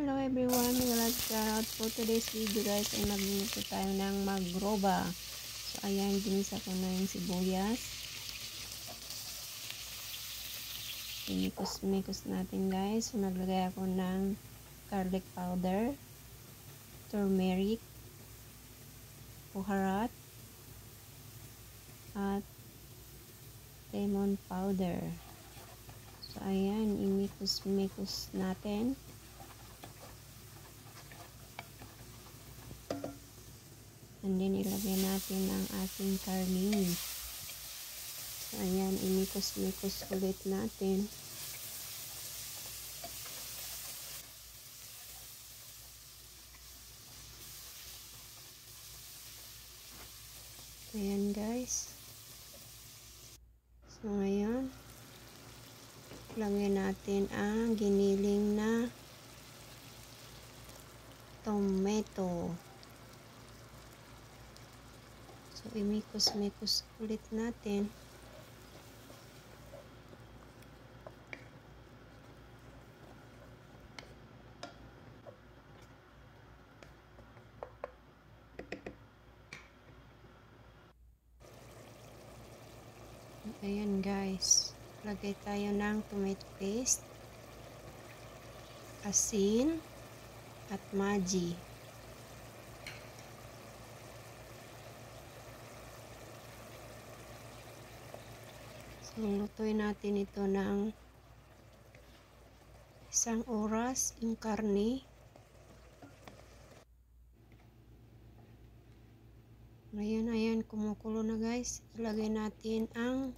Hello everyone, welcome shoutout for today's video guys ay magluluto tayo ng magroba. So ayan, ginisa ko na yung sibuyas. Inikos-mikos natin guys. So naglagay ako ng garlic powder, turmeric, puharat, at lemon powder. So ayan, imikos-mikos natin. And then, ilagay natin ang ating karne. So, ayan, imikos-mikos ulit natin. Ayan, guys. So, ngayon, ilagay natin ang giniling na tomato. So, imikos-mikos ulit natin. Ayan guys. Lagay tayo ng tomato paste, asin, at Maggi. So, lutuin natin ito ng 1 oras yung karne. Ngayon, ayan, kumukulo na guys. Ilagay natin ang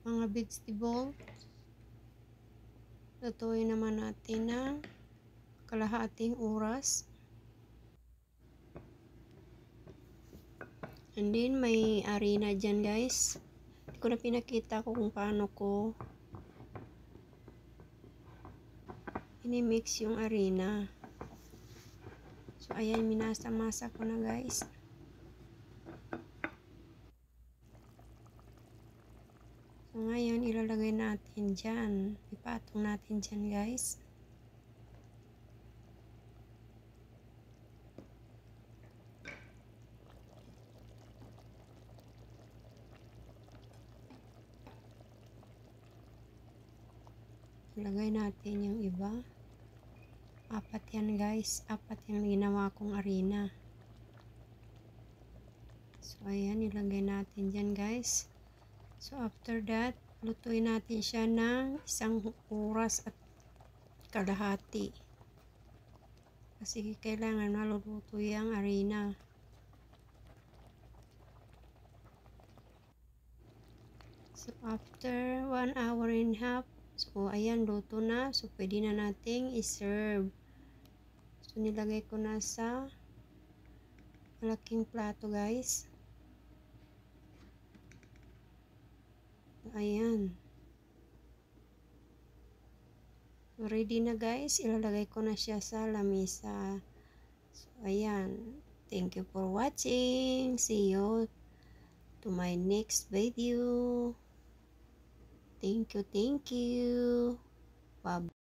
mga vegetable. Lutuin naman natin ng kalahating oras. And then, may harina dyan guys. Hindi ko na pinakita ko kung paano ko inimix yung harina. So, ayan, minasa-masa ko na guys. So, ngayon, ilalagay natin dyan. Ipatong natin dyan, guys. Ilagay natin yung iba. 4 yan, guys. 4 yung ginawa kong harina. So, ayan, ilagay natin dyan, guys. So, after that, lutuin natin siya ng 1 oras at kalahati. Kasi kailangan maluluto yung harina. So, after 1 hour and a half, so, ayan, luto na. So, pwede na nating i-serve. So, nilagay ko na sa malaking plato, guys. Ayan. Ready na guys. Ilalagay ko na siya sa lamesa. So, ayan. Thank you for watching. See you to my next video. Thank you. Bye.